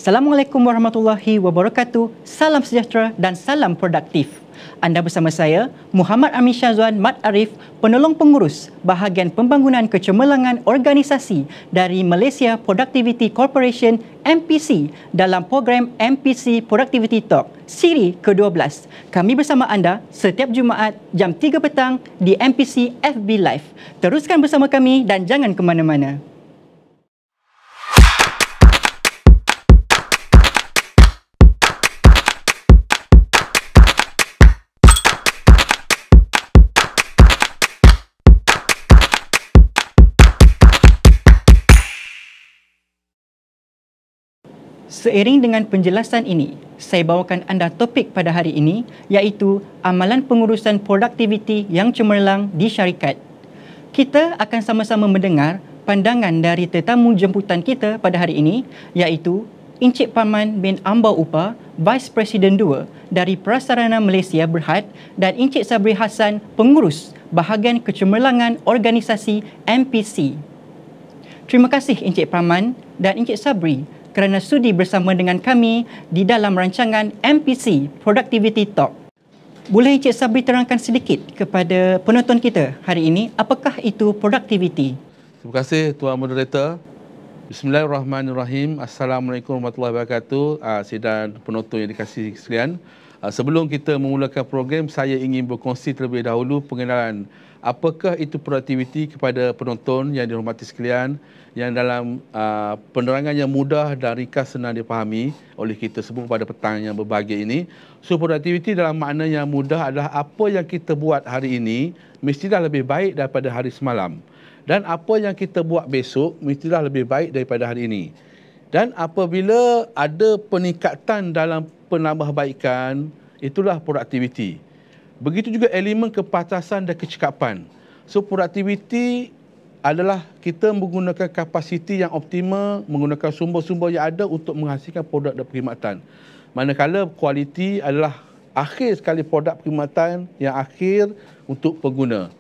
Assalamualaikum warahmatullahi wabarakatuh. Salam sejahtera dan salam produktif. Anda bersama saya, Muhammad Amin Syazwan Mat Arif, penolong pengurus bahagian pembangunan kecemerlangan organisasi dari Malaysia Productivity Corporation MPC dalam program MPC Productivity Talk siri ke-12. Kami bersama anda setiap Jumaat jam 3 petang di MPC FB Live. Teruskan bersama kami dan jangan ke mana-mana. Seiring dengan penjelasan ini, saya bawakan anda topik pada hari ini iaitu amalan pengurusan produktiviti yang cemerlang di syarikat. Kita akan sama-sama mendengar pandangan dari tetamu jemputan kita pada hari ini iaitu Encik Paman bin Ambau Upah, Vice President 2 dari Prasarana Malaysia Berhad dan Encik Sabri Hassan, pengurus bahagian kecemerlangan organisasi MPC. Terima kasih Encik Paman dan Encik Sabri kerana sudi bersama dengan kami di dalam rancangan MPC Productivity Talk. Boleh Encik Sabri terangkan sedikit kepada penonton kita hari ini, apakah itu productivity? Terima kasih Tuan Moderator. Bismillahirrahmanirrahim. Assalamualaikum warahmatullahi wabarakatuh. Sidang penonton yang dikasihi sekalian. Sebelum kita memulakan program, saya ingin berkongsi terlebih dahulu pengenalan apakah itu produktiviti kepada penonton yang dihormati sekalian, yang dalam penerangan yang mudah dan ringkas senang dipahami oleh kita semua pada petang yang berbahagia ini. So, produktiviti dalam makna yang mudah adalah apa yang kita buat hari ini mestilah lebih baik daripada hari semalam. Dan apa yang kita buat besok mestilah lebih baik daripada hari ini. Dan apabila ada peningkatan dalam penambahbaikan, itulah produktiviti. Begitu juga elemen kepantasan dan kecekapan. So, produktiviti adalah kita menggunakan kapasiti yang optimal, menggunakan sumber-sumber yang ada untuk menghasilkan produk dan perkhidmatan. Manakala kualiti adalah akhir sekali produk perkhidmatan yang akhir untuk pengguna.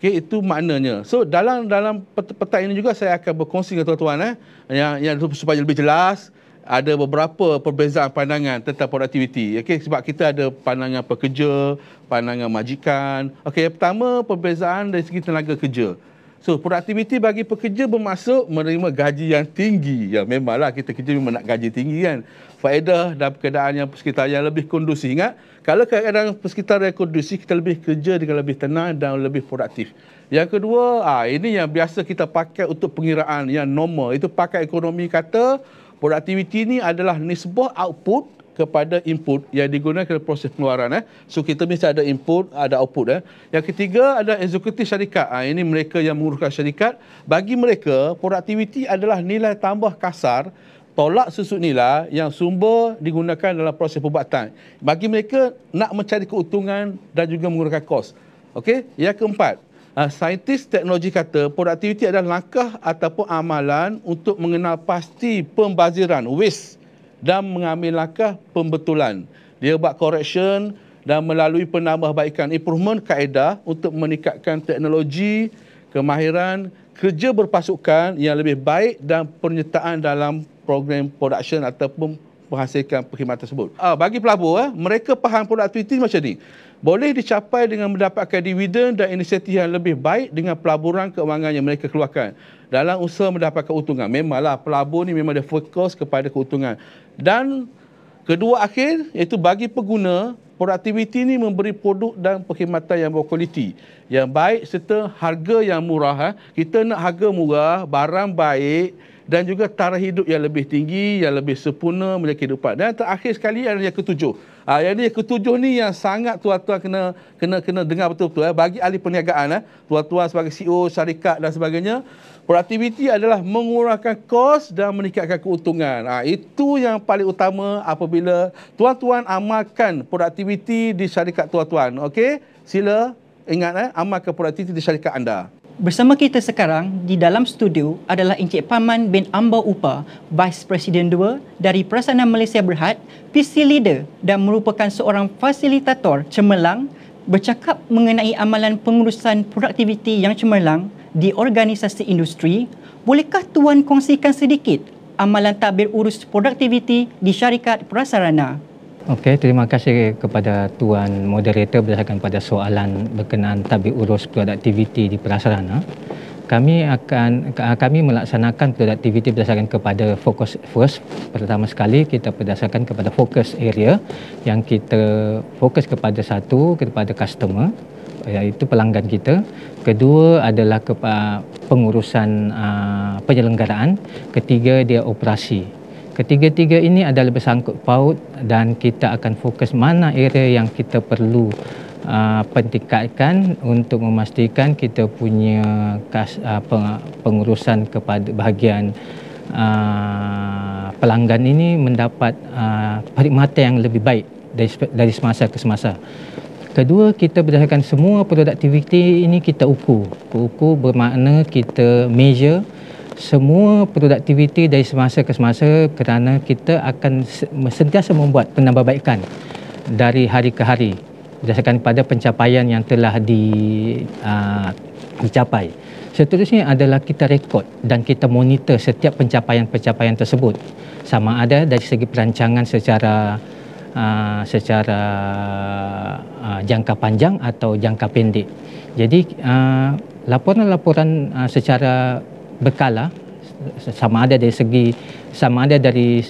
Okey, itu maknanya. So, dalam petang ini juga saya akan berkongsi dengan tuan-tuan yang supaya lebih jelas. Ada beberapa perbezaan pandangan tentang produktiviti. Okey, sebab kita ada pandangan pekerja, pandangan majikan. Okey, yang pertama perbezaan dari segi tenaga kerja. So, produktiviti bagi pekerja bermaksud menerima gaji yang tinggi. Ya, memanglah kita kerja memang nak gaji tinggi kan. Faedah dan keadaan yang persekitaran yang lebih kondusif. Ingat, kalau keadaan persekitaran yang kondusif, kita lebih kerja dengan lebih tenang dan lebih produktif. Yang kedua, ini yang biasa kita pakai untuk pengiraan yang normal. Itu pakar ekonomi kata, produktiviti ini adalah nisbah output kepada input yang digunakan dalam proses pengeluaran. So, kita mesti ada input, ada output. Yang ketiga ada eksekutif syarikat. Ini mereka yang menguruskan syarikat. Bagi mereka, produktiviti adalah nilai tambah kasar, tolak susut nilai yang sumber digunakan dalam proses perbuatan. Bagi mereka, nak mencari keuntungan dan juga menggunakan kos. Okey, yang keempat, saintis teknologi kata produktiviti adalah langkah ataupun amalan untuk mengenal pasti pembaziran, waste, dan mengambil langkah pembetulan. Dia buat correction dan melalui penambahbaikan improvement kaedah untuk meningkatkan teknologi, kemahiran, kerja berpasukan yang lebih baik dan penyertaan dalam program production ataupun menghasilkan perkhidmatan tersebut. Bagi pelabur, mereka faham produktiviti macam ni. Boleh dicapai dengan mendapatkan dividen dan inisiatif yang lebih baik dengan pelaburan keuangan yang mereka keluarkan dalam usaha mendapatkan keuntungan. Memanglah pelabur ni memang dia fokus kepada keuntungan. Dan kedua akhir, iaitu bagi pengguna, produktiviti ini memberi produk dan perkhidmatan yang berkualiti, yang baik serta harga yang murah. Kita nak harga murah, barang baik dan juga taraf hidup yang lebih tinggi, yang lebih sempurna menjadi kehidupan. Dan terakhir sekali adalah yang ketujuh. Yang ketujuh ni yang sangat tuan-tuan kena dengar betul-betul. Bagi ahli perniagaan, tuan-tuan sebagai CEO, syarikat dan sebagainya, produktiviti adalah mengurangkan kos dan meningkatkan keuntungan. Itu yang paling utama apabila tuan-tuan amalkan produktiviti di syarikat tuan-tuan. Okey, sila ingat amalkan produktiviti di syarikat anda. Bersama kita sekarang di dalam studio adalah Encik Paman bin Ambau Upah, Vice President 2 dari Prasarana Malaysia Berhad, PC Leader dan merupakan seorang fasilitator cemerlang, bercakap mengenai amalan pengurusan produktiviti yang cemerlang di organisasi industri. Bolehkah tuan kongsikan sedikit amalan tadbir urus produktiviti di syarikat prasarana. Okey, terima kasih kepada Tuan Moderator berdasarkan pada soalan berkenaan tadbir urus produktiviti di prasarana. Kami melaksanakan produktiviti berdasarkan kepada fokus first. Pertama sekali kita berdasarkan kepada fokus area yang kita fokus kepada satu, kepada customer, iaitu pelanggan kita. Kedua adalah pengurusan penyelenggaraan. Ketiga dia operasi. Ketiga-tiga ini adalah bersangkut paut dan kita akan fokus mana area yang kita perlu pentingkatkan untuk memastikan kita punya pengurusan kepada bahagian pelanggan ini mendapat perkhidmatan yang lebih baik dari semasa ke semasa. Kedua, kita berdasarkan semua produktiviti ini kita ukur. Ukur bermakna kita measure semua produktiviti dari semasa ke semasa kerana kita akan sentiasa membuat penambahbaikan dari hari ke hari berdasarkan pada pencapaian yang telah dicapai. Seterusnya adalah kita rekod dan kita monitor setiap pencapaian-pencapaian tersebut, sama ada dari segi perancangan secara jangka panjang atau jangka pendek. Jadi laporan-laporan secara berkala sama ada dari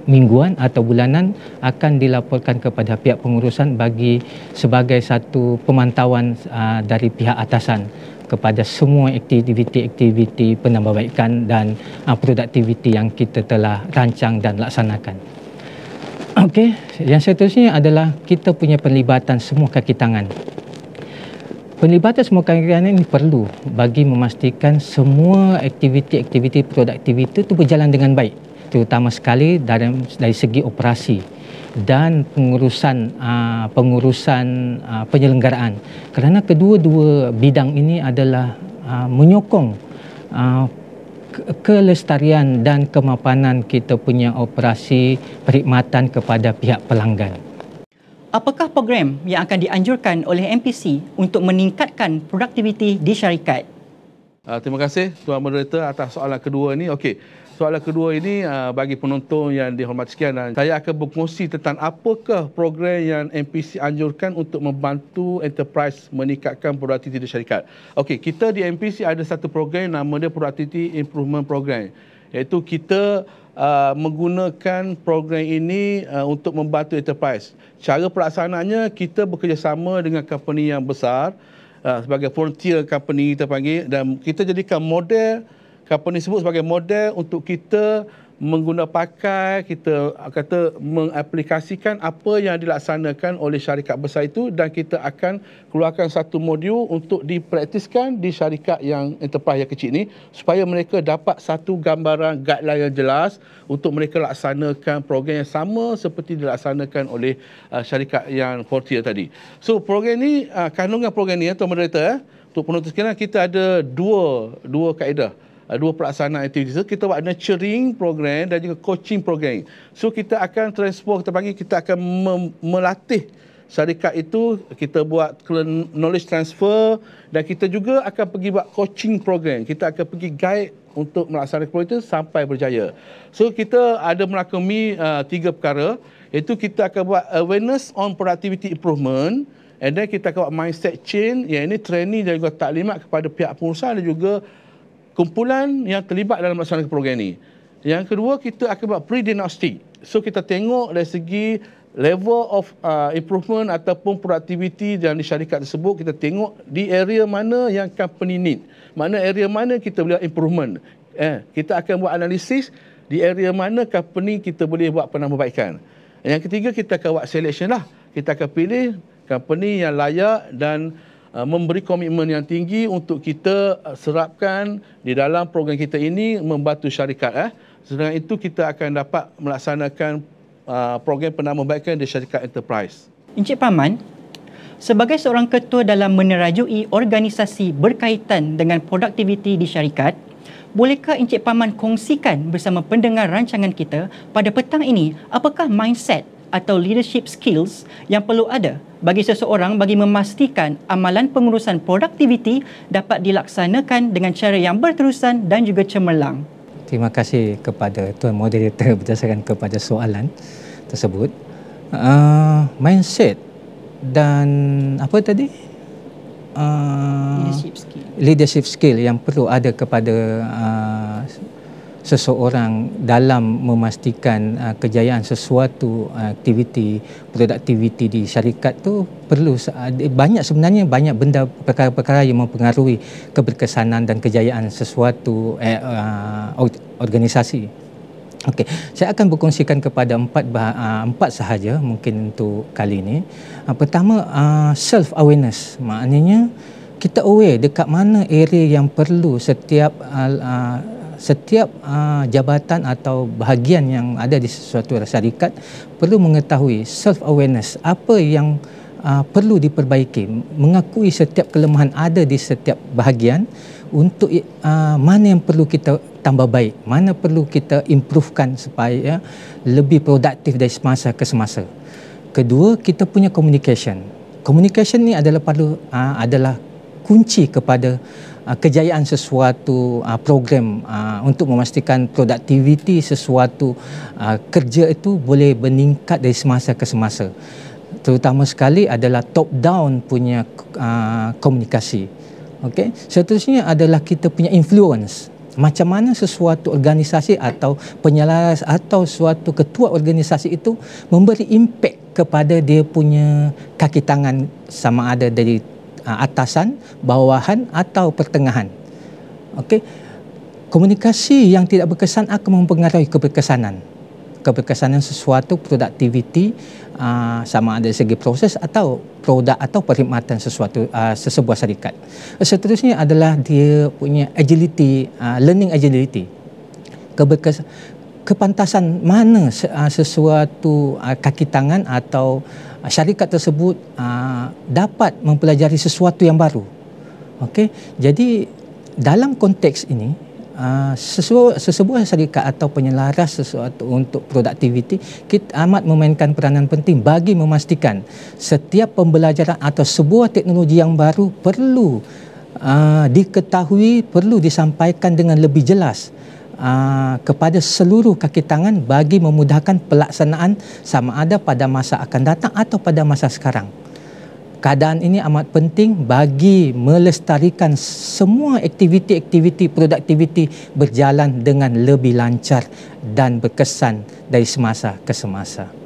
mingguan atau bulanan akan dilaporkan kepada pihak pengurusan sebagai satu pemantauan dari pihak atasan kepada semua aktiviti-aktiviti penambahbaikan dan produktiviti yang kita telah rancang dan laksanakan. Okey, yang seterusnya adalah kita punya penlibatan semua kaki tangan. Penlibatan semua kaki-tangan ini perlu bagi memastikan semua aktiviti-aktiviti produktiviti itu berjalan dengan baik, terutama sekali dari segi operasi dan pengurusan penyelenggaraan. Kerana kedua-dua bidang ini adalah menyokong kelestarian dan kemapanan kita punya operasi perkhidmatan kepada pihak pelanggan. Apakah program yang akan dianjurkan oleh MPC untuk meningkatkan produktiviti di syarikat? Terima kasih Tuan Moderator atas soalan kedua ini. Okey, soalan kedua ini bagi penonton yang dihormati sekian, dan saya akan berkongsi tentang apakah program yang MPC anjurkan untuk membantu enterprise meningkatkan produktiviti di syarikat. Okey, kita di MPC ada satu program nama dia Productivity Improvement Program, iaitu kita menggunakan program ini untuk membantu enterprise. Cara pelaksanaannya, kita bekerjasama dengan company yang besar sebagai frontier company kita panggil, dan kita jadikan model company tersebut sebagai model untuk kita mengaplikasikan apa yang dilaksanakan oleh syarikat besar itu, dan kita akan keluarkan satu modul untuk dipraktiskan di syarikat yang enterprise yang kecil ini supaya mereka dapat satu gambaran guideline yang jelas untuk mereka laksanakan program yang sama seperti dilaksanakan oleh syarikat yang frontier tadi. So program ni, kandungan program ni Tuan Moderator, untuk penonton sekalian, kita ada dua kaedah. Dua pelaksanaan aktiviti. So, kita buat nurturing program dan juga coaching program. So kita akan kita akan melatih syarikat itu, kita buat knowledge transfer, dan kita juga akan pergi buat coaching program. Kita akan pergi guide untuk melaksanakan program itu sampai berjaya. So kita ada melakoni 3 perkara, iaitu kita akan buat awareness on productivity improvement, and then kita akan buat mindset change, yang ini training dan juga taklimat kepada pihak pengurusan dan juga kumpulan yang terlibat dalam melaksanakan program ini. Yang kedua, kita akan buat pre-diagnostic. So kita tengok dari segi level of improvement ataupun productivity dalam di syarikat tersebut, kita tengok di area mana yang company need, mana area mana kita boleh improvement. Kita akan buat analisis di area mana company kita boleh buat penambahbaikan. Yang ketiga, kita akan buat selection lah. Kita akan pilih company yang layak dan memberi komitmen yang tinggi untuk kita serapkan di dalam program kita ini membantu syarikat. Selain itu, kita akan dapat melaksanakan program penambahbaikan di syarikat enterprise. Encik Paman, sebagai seorang ketua dalam menerajui organisasi berkaitan dengan produktiviti di syarikat, bolehkah Encik Paman kongsikan bersama pendengar rancangan kita pada petang ini apakah mindset atau leadership skills yang perlu ada bagi seseorang bagi memastikan amalan pengurusan produktiviti dapat dilaksanakan dengan cara yang berterusan dan juga cemerlang? Terima kasih kepada Tuan Moderator berdasarkan kepada soalan tersebut. Mindset dan apa tadi? Leadership skill yang perlu ada kepada seseorang dalam memastikan kejayaan sesuatu aktiviti, produktiviti di syarikat tu perlu sebenarnya banyak benda perkara-perkara yang mempengaruhi keberkesanan dan kejayaan sesuatu organisasi. Okey, saya akan berkongsikan kepada empat sahaja mungkin untuk kali ini. Pertama, self awareness, maknanya kita aware dekat mana area yang perlu setiap jabatan atau bahagian yang ada di sesuatu syarikat perlu mengetahui self awareness, apa yang perlu diperbaiki, mengakui setiap kelemahan ada di setiap bahagian untuk mana yang perlu kita tambah baik, mana perlu kita improvekan supaya lebih produktif dari semasa ke semasa. Kedua, kita punya communication. Communication ni adalah kunci kepada kejayaan sesuatu program untuk memastikan produktiviti sesuatu kerja itu boleh meningkat dari semasa ke semasa. Terutama sekali adalah top down punya komunikasi. Okey, seterusnya adalah kita punya influence. Macam mana sesuatu organisasi atau penyelaras atau suatu ketua organisasi itu memberi impak kepada dia punya kaki tangan, sama ada dari atasan, bawahan atau pertengahan. Okey. Komunikasi yang tidak berkesan akan mempengaruhi keberkesanan. Keberkesanan sesuatu produktiviti sama ada dari segi proses atau produk atau perkhidmatan sesebuah syarikat. Seterusnya adalah dia punya agility, learning agility. Kepantasan mana sesuatu kaki tangan atau syarikat tersebut dapat mempelajari sesuatu yang baru. Okey, jadi dalam konteks ini sesebuah syarikat atau penyelaras sesuatu untuk produktiviti kita amat memainkan peranan penting bagi memastikan setiap pembelajaran atau sebuah teknologi yang baru perlu diketahui, perlu disampaikan dengan lebih jelas kepada seluruh kaki tangan bagi memudahkan pelaksanaan sama ada pada masa akan datang atau pada masa sekarang. Keadaan ini amat penting bagi melestarikan semua aktiviti-aktiviti produktiviti berjalan dengan lebih lancar dan berkesan dari semasa ke semasa.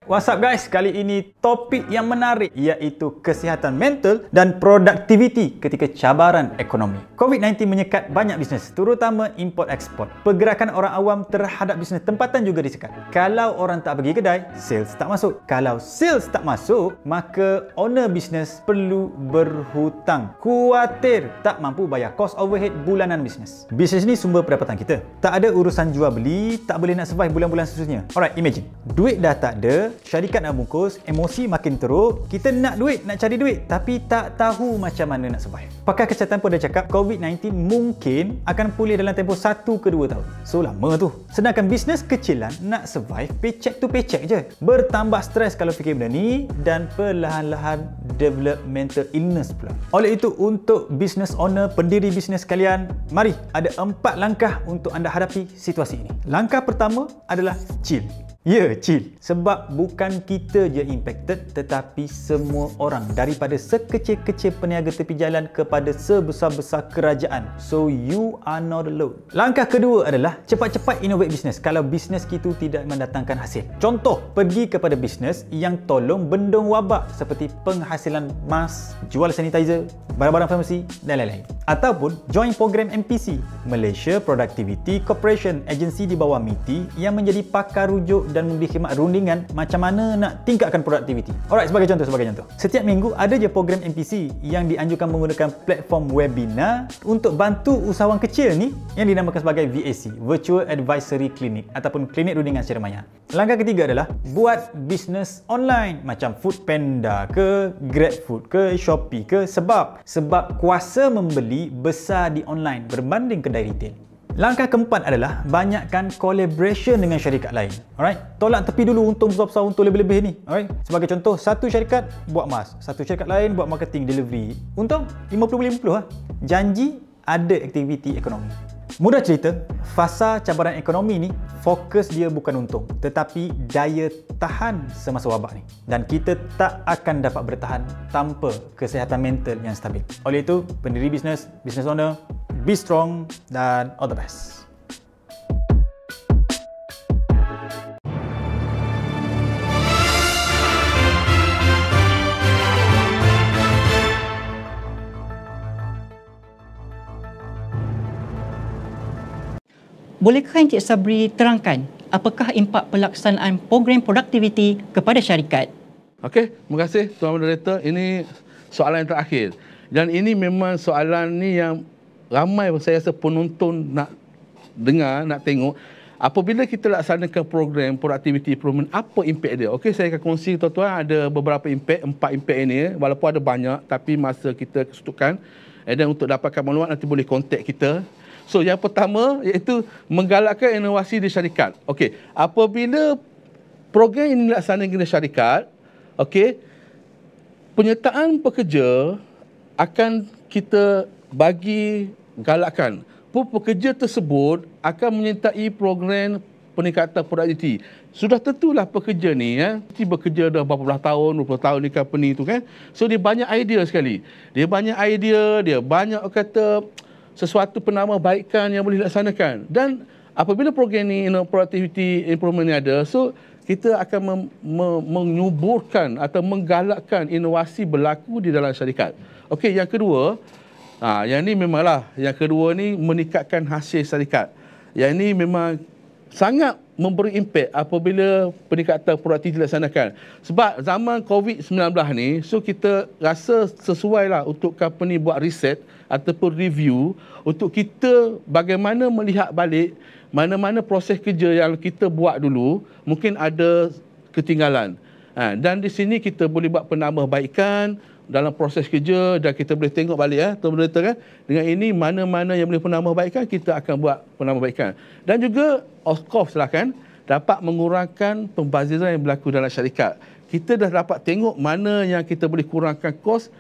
What's up guys, kali ini topik yang menarik iaitu kesihatan mental dan produktiviti ketika cabaran ekonomi. COVID-19 menyekat banyak bisnes, terutama import-ekspor. Pergerakan orang awam terhadap bisnes tempatan juga disekat. Kalau orang tak pergi kedai, sales tak masuk. Kalau sales tak masuk, maka owner bisnes perlu berhutang. Khawatir tak mampu bayar cost overhead bulanan bisnes. Bisnes ni sumber pendapatan kita. Tak ada urusan jual beli, tak boleh nak survive bulan-bulan seterusnya. Alright, imagine. Duit dah tak ada, syarikat nak bungkus, emosi makin teruk, kita nak duit, nak cari duit tapi tak tahu macam mana nak survive. Pakar kesihatan pun dah cakap COVID-19 mungkin akan pulih dalam tempoh 1 ke 2 tahun. So lama tu. Sedangkan bisnes kecilan nak survive paycheck to paycheck je. Bertambah stres kalau fikir benda ni dan perlahan-lahan develop mental illness pula. Oleh itu untuk business owner, pendiri bisnes kalian, mari ada 4 langkah untuk anda hadapi situasi ini. Langkah pertama adalah chill. Chill. Sebab bukan kita je impacted tetapi semua orang, daripada sekecil-kecil peniaga tepi jalan kepada sebesar-besar kerajaan. So you are not alone. Langkah kedua adalah cepat-cepat innovate bisnes kalau bisnes kita tidak mendatangkan hasil. Contoh, pergi kepada bisnes yang tolong bendung wabak seperti penghasilan mask, jual sanitizer, barang-barang farmasi dan lain-lain. Ataupun join program MPC, Malaysia Productivity Corporation, agensi di bawah MITI yang menjadi pakar rujuk dan memberi khidmat rundingan macam mana nak tingkatkan produktiviti. Alright, sebagai contoh. Setiap minggu ada je program MPC yang dianjurkan menggunakan platform webinar untuk bantu usahawan kecil ni yang dinamakan sebagai VAC, Virtual Advisory Clinic ataupun klinik rundingan secara maya. Langkah ketiga adalah buat bisnes online macam Foodpanda ke, GrabFood ke, Shopee ke, sebab kuasa membeli besar di online berbanding kedai retail. Langkah keempat adalah banyakkan collaboration dengan syarikat lain. Alright, tolak tepi dulu untung besar-besar, untung lebih-lebih ni. Alright, sebagai contoh, satu syarikat buat mas, satu syarikat lain buat marketing, delivery. Untung 50-50 lah. Janji ada aktiviti ekonomi. Mudah cerita, fasa cabaran ekonomi ni fokus dia bukan untung, tetapi daya tahan semasa wabak ni. Dan kita tak akan dapat bertahan tanpa kesihatan mental yang stabil. Oleh itu, pendiri bisnes, business owner, be strong dan all the best. Bolehkah Encik Sabri terangkan apakah impak pelaksanaan program produktiviti kepada syarikat? Okey, terima kasih Tuan Moderator. Ini soalan yang terakhir. Dan ini memang soalan ni yang ramai saya rasa penonton nak dengar, nak tengok. Apabila kita laksanakan program productivity improvement, apa impak dia? Okey, saya akan kongsi tuan-tuan, ada beberapa impak, 4 impak ini. Walaupun ada banyak, tapi masa kita kesetukan. Dan untuk dapatkan maklumat, nanti boleh kontak kita. So, yang pertama iaitu menggalakkan inovasi di syarikat. Okey, apabila program ini dilaksanakan di syarikat, okey, penyertaan pekerja akan kita bagi galakkan. Pekerja tersebut akan menyertai program peningkatan produktiviti. Sudah tentulah pekerja ni bekerja dah berapa belas tahun, 20 tahun di company tu kan. So dia banyak idea sekali. Dia banyak kata sesuatu penambahbaikan yang boleh dilaksanakan. Dan apabila program ni productivity improvement ni ada, so kita akan menyuburkan atau menggalakkan inovasi berlaku di dalam syarikat. Okey, yang kedua, yang ni memanglah, yang kedua ni meningkatkan hasil syarikat. Yang ni memang sangat memberi impak apabila peningkatan produktiviti dilaksanakan. Sebab zaman COVID-19 ni, so kita rasa sesuailah untuk company buat riset ataupun review untuk kita bagaimana melihat balik mana-mana proses kerja yang kita buat dulu mungkin ada ketinggalan. Dan di sini kita boleh buat penambahbaikan dalam proses kerja dan kita boleh tengok balik Tuan Moderator kan, dengan ini mana-mana yang boleh penambahbaikan kita akan buat penambahbaikan. Dan juga of course lah kan, dapat mengurangkan pembaziran yang berlaku dalam syarikat. Kita dah dapat tengok mana yang kita boleh kurangkan kos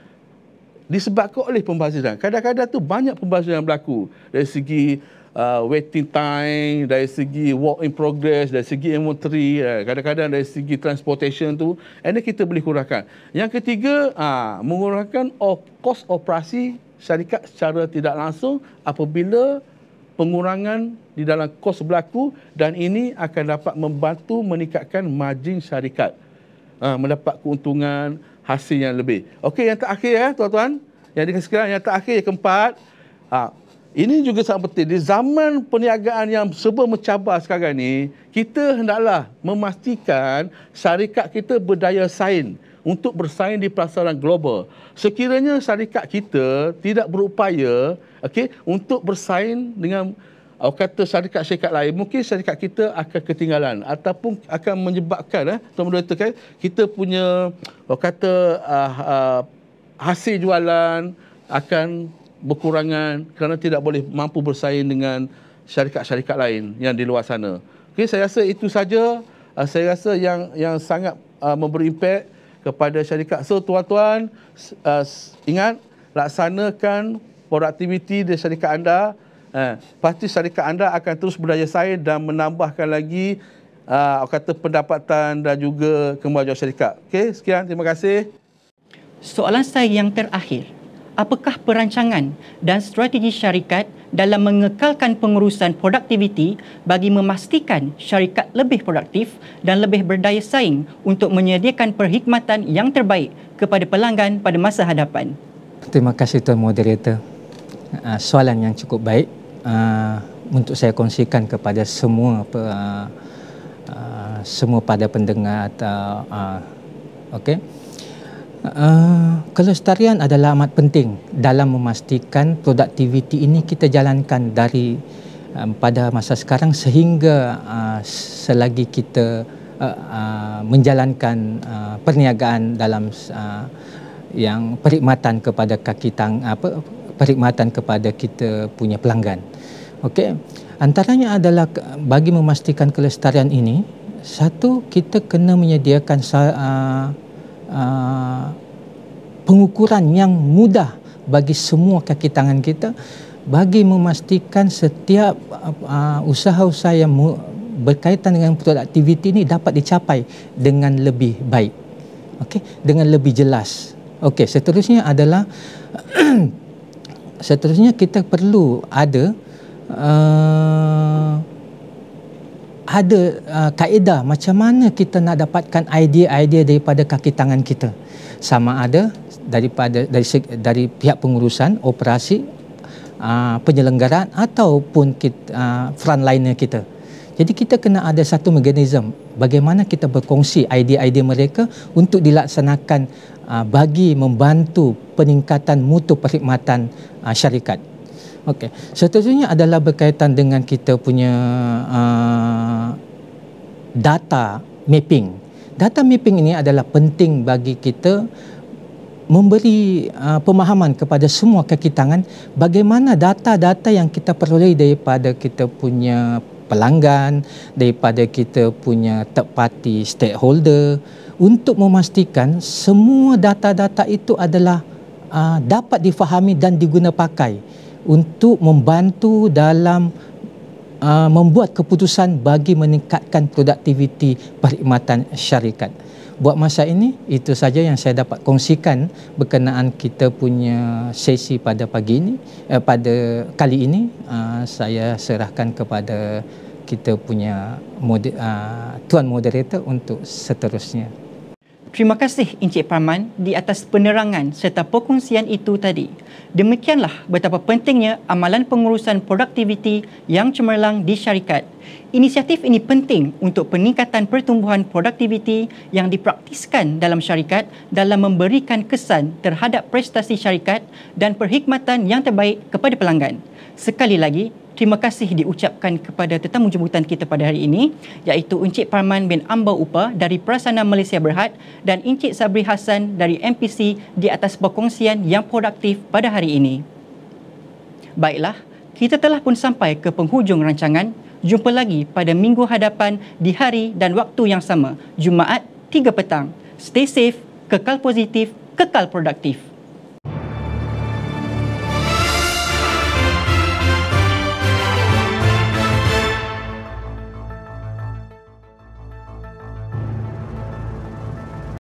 disebabkan oleh pembaziran. Kadang-kadang tu banyak pembaziran yang berlaku dari segi waiting time, dari segi work in progress, dari segi inventory, kadang-kadang dari segi transportation tu, and kita boleh kurangkan. Yang ketiga, mengurangkan kos operasi syarikat secara tidak langsung apabila pengurangan di dalam kos berlaku, dan ini akan dapat membantu meningkatkan margin syarikat, mendapat keuntungan hasil yang lebih. Okey, yang terakhir tuan-tuan, yang dikasihkan, yang terakhir, yang keempat, ini juga sangat penting. Di zaman perniagaan yang serba mencabar sekarang ni, kita hendaklah memastikan syarikat kita berdaya saing untuk bersaing di pasaran global. Sekiranya syarikat kita tidak berupaya untuk bersaing dengan syarikat-syarikat lain, mungkin syarikat kita akan ketinggalan ataupun akan menyebabkan Tuan Moderator kan, kita punya hasil jualan akan berkurangan kerana tidak boleh mampu bersaing dengan syarikat-syarikat lain yang di luar sana. Okey, saya rasa itu saja. Saya rasa yang sangat memberi impak kepada syarikat. So tuan-tuan, ingat, laksanakan produktiviti di syarikat anda. Pasti syarikat anda akan terus berdaya saing dan menambahkan lagi pendapatan dan juga kemajuan syarikat. Okey, sekian, terima kasih. Soalan saya yang terakhir, apakah perancangan dan strategi syarikat dalam mengekalkan pengurusan produktiviti bagi memastikan syarikat lebih produktif dan lebih berdaya saing untuk menyediakan perkhidmatan yang terbaik kepada pelanggan pada masa hadapan? Terima kasih Tuan Moderator. Soalan yang cukup baik untuk saya kongsikan kepada semua pada pendengar atau okey. Kelestarian adalah amat penting dalam memastikan produktiviti ini kita jalankan dari pada masa sekarang sehingga selagi kita menjalankan perniagaan dalam yang perkhidmatan kepada perkhidmatan kepada kita punya pelanggan. Okey. Antaranya adalah bagi memastikan kelestarian ini, satu, kita kena menyediakan pengukuran yang mudah bagi semua kaki tangan kita bagi memastikan setiap usaha-usaha yang berkaitan dengan produktiviti ini dapat dicapai dengan lebih baik. Okey, dengan lebih jelas. Okey, seterusnya adalah seterusnya kita perlu ada kaedah macam mana kita nak dapatkan idea-idea daripada kaki tangan kita, sama ada dari pihak pengurusan, operasi, penyelenggaraan ataupun frontliner kita. Jadi kita kena ada satu mekanisme bagaimana kita berkongsi idea-idea mereka untuk dilaksanakan bagi membantu peningkatan mutu perkhidmatan syarikat. Okey, seterusnya adalah berkaitan dengan kita punya data mapping. Data mapping ini adalah penting bagi kita memberi pemahaman kepada semua kaki tangan bagaimana data-data yang kita peroleh daripada kita punya pelanggan, daripada kita punya third party stakeholder, untuk memastikan semua data-data itu adalah dapat difahami dan diguna pakai untuk membantu dalam membuat keputusan bagi meningkatkan produktiviti perkhidmatan syarikat. Buat masa ini, itu saja yang saya dapat kongsikan berkenaan kita punya sesi pada pagi ini. Pada kali ini, saya serahkan kepada kita punya Tuan Moderator untuk seterusnya. Terima kasih Encik Parman di atas penerangan serta perkongsian itu tadi. Demikianlah betapa pentingnya amalan pengurusan produktiviti yang cemerlang di syarikat. Inisiatif ini penting untuk peningkatan pertumbuhan produktiviti yang dipraktiskan dalam syarikat dalam memberikan kesan terhadap prestasi syarikat dan perkhidmatan yang terbaik kepada pelanggan. Sekali lagi, terima kasih diucapkan kepada tetamu jemputan kita pada hari ini, iaitu Encik Parman bin Ambau Upah dari Prasana Malaysia Berhad dan Encik Sabri Hassan dari MPC di atas perkongsian yang produktif pada hari ini. Baiklah, kita telah pun sampai ke penghujung rancangan. Jumpa lagi pada minggu hadapan di hari dan waktu yang sama, Jumaat 3 petang. Stay safe, kekal positif, kekal produktif.